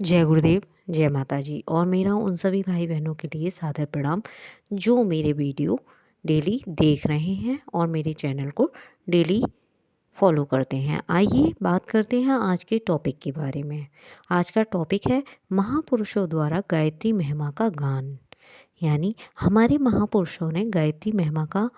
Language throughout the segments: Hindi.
जय गुरुदेव, जय माता जी और मेरा उन सभी भाई बहनों के लिए सादर प्रणाम जो मेरे वीडियो डेली देख रहे हैं और मेरे चैनल को डेली फॉलो करते हैं। आइए बात करते हैं आज के टॉपिक के बारे में। आज का टॉपिक है महापुरुषों द्वारा गायत्री महिमा का गान। यानी हमारे महापुरुषों ने गायत्री महिमा का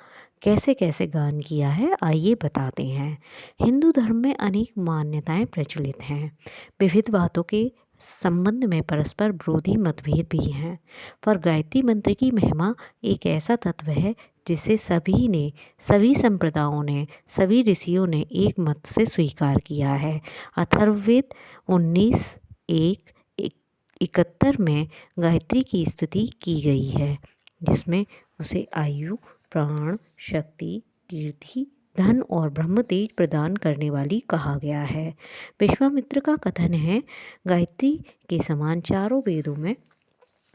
कैसे कैसे गान किया है, आइए बताते हैं। हिंदू धर्म में अनेक मान्यताएं प्रचलित हैं। विविध बातों के संबंध में परस्पर विरोधी मतभेद भी हैं, पर गायत्री मंत्र की महिमा एक ऐसा तत्व है जिसे सभी संप्रदायों ने, सभी ऋषियों ने एक मत से स्वीकार किया है। अथर्ववेद 19:1-71 में गायत्री की स्तुति की गई है, जिसमें उसे आयु, प्राण, शक्ति, कीर्ति, धन और ब्रह्म तेज प्रदान करने वाली कहा गया है। विश्वामित्र का कथन है, गायत्री के समान चारों वेदों में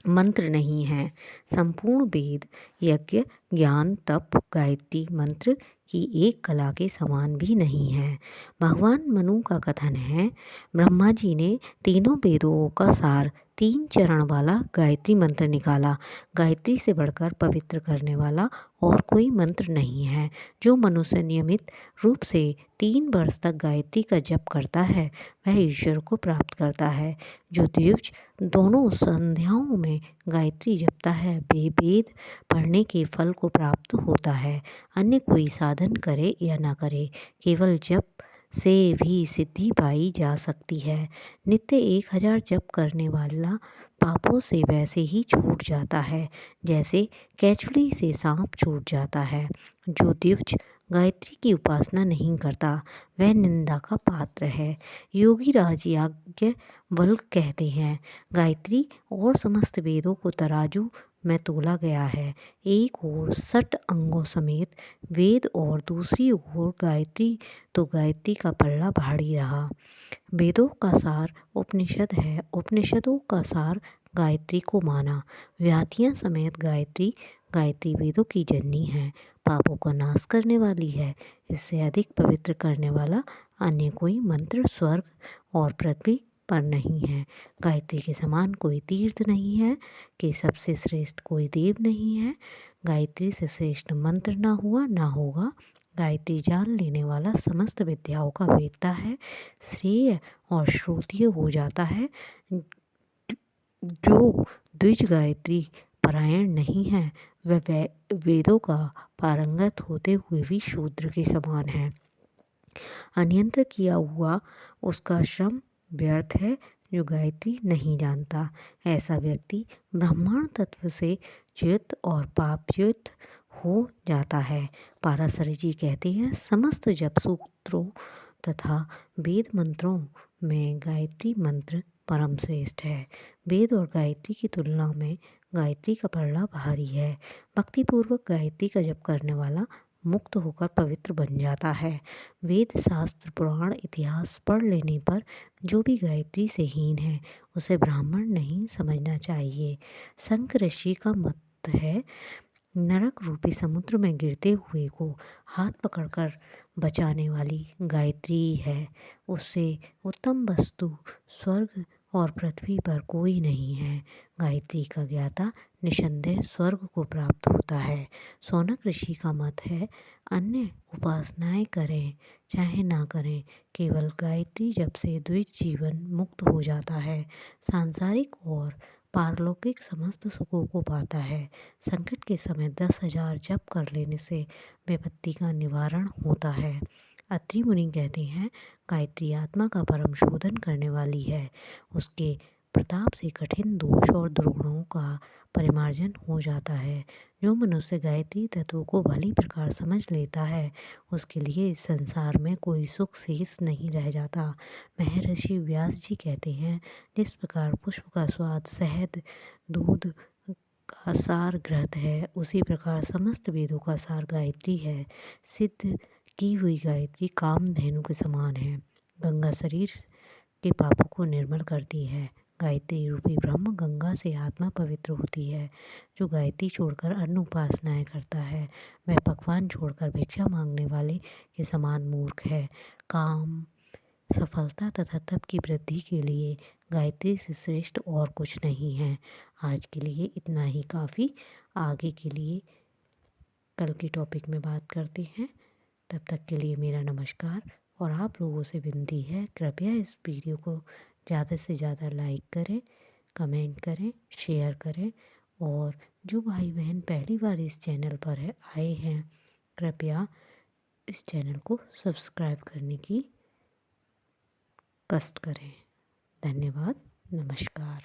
मंत्र नहीं है। संपूर्ण वेद, यज्ञ, ज्ञान, तप गायत्री मंत्र की एक कला के समान भी नहीं है। भगवान मनु का कथन है, ब्रह्मा जी ने तीनों वेदों का सार 3 चरण वाला गायत्री मंत्र निकाला। गायत्री से बढ़कर पवित्र करने वाला और कोई मंत्र नहीं है। जो मनुष्य नियमित रूप से 3 वर्ष तक गायत्री का जप करता है वह ईश्वर को प्राप्त करता है। जो द्विज दोनों संध्याओं में गायत्री जपता है वे वेद पढ़ने के फल को प्राप्त होता है। अन्य कोई साधन करे या ना करे, केवल जप से भी सिद्धि पाई जा सकती है। नित्य 1000 जप करने वाला पापों से वैसे ही छूट जाता है जैसे केचुली से सांप छूट जाता है। जो द्विज गायत्री की उपासना नहीं करता वह निंदा का पात्र है। योगी राज याज्ञवल्क्य कहते हैं, गायत्री और समस्त वेदों को तराजू में तोला गया है। एक ओर 60 अंगों समेत वेद और दूसरी ओर गायत्री, तो गायत्री का पल्ला भारी रहा। वेदों का सार उपनिषद है, उपनिषदों का सार गायत्री को माना। व्याधियाँ समेत गायत्री वेदों की जननी है, पापों का नाश करने वाली है। इससे अधिक पवित्र करने वाला अन्य कोई मंत्र स्वर्ग और पृथ्वी पर नहीं है। गायत्री के समान कोई तीर्थ नहीं है, कि सबसे श्रेष्ठ कोई देव नहीं है। गायत्री से श्रेष्ठ मंत्र ना हुआ ना होगा। गायत्री जान लेने वाला समस्त विद्याओं का वेत्ता है, श्रेय और श्रुतीय हो जाता है। जो द्विज गायत्री परायण नहीं है वह वेदों का पारंगत होते हुए भी शूद्र के समान है। अनियंत्र किया हुआ उसका श्रम व्यर्थ है। जो गायत्री नहीं जानता ऐसा व्यक्ति ब्रह्मांड तत्व से च्युत और पापयुक्त हो जाता है। पाराशर जी कहते हैं, समस्त जप सूत्रों तथा वेद मंत्रों में गायत्री मंत्र परम श्रेष्ठ है। वेद और गायत्री की तुलना में गायत्री का पल्ला भारी है। भक्तिपूर्वक गायत्री का जप करने वाला मुक्त होकर पवित्र बन जाता है। वेद, शास्त्र, पुराण, इतिहास पढ़ लेने पर जो भी गायत्री से हीन है उसे ब्राह्मण नहीं समझना चाहिए। शंकर ऋषि का मत है, नरक रूपी समुद्र में गिरते हुए को हाथ पकड़कर बचाने वाली गायत्री है। उससे उत्तम वस्तु स्वर्ग और पृथ्वी पर कोई नहीं है। गायत्री का ज्ञाता निसंदेह स्वर्ग को प्राप्त होता है। शौनक ऋषि का मत है, अन्य उपासनाएं करें चाहे ना करें, केवल गायत्री जप से द्विज जीवन मुक्त हो जाता है। सांसारिक और पारलौकिक समस्त सुखों को पाता है। संकट के समय 10,000 जप कर लेने से विपत्ति का निवारण होता है। अत्रि मुनि कहते हैं, गायत्री आत्मा का परम शोधन करने वाली है। उसके प्रताप से कठिन दोष और दुर्गुणों का परिमार्जन हो जाता है। जो मनुष्य गायत्री तत्व को भली प्रकार समझ लेता है उसके लिए इस संसार में कोई सुख शेष नहीं रह जाता। महर्षि व्यास जी कहते हैं, जिस प्रकार पुष्प का स्वाद शहद दूध का सार घृत है, उसी प्रकार समस्त वेदों का सार गायत्री है। सिद्ध की हुई गायत्री कामधेनु के समान है। गंगा शरीर के पापों को निर्मल करती है। गायत्री रूपी ब्रह्म गंगा से आत्मा पवित्र होती है। जो गायत्री छोड़कर अन्य उपासनाएं करता है वह पकवान छोड़कर भिक्षा मांगने वाले के समान मूर्ख है। काम सफलता तथा तप की वृद्धि के लिए गायत्री से श्रेष्ठ और कुछ नहीं है। आज के लिए इतना ही काफ़ी। आगे के लिए कल के टॉपिक में बात करते हैं। तब तक के लिए मेरा नमस्कार। और आप लोगों से विनती है, कृपया इस वीडियो को ज़्यादा से ज़्यादा लाइक करें, कमेंट करें, शेयर करें। और जो भाई बहन पहली बार इस चैनल पर आए हैं, कृपया इस चैनल को सब्सक्राइब करने की कष्ट करें। धन्यवाद। नमस्कार।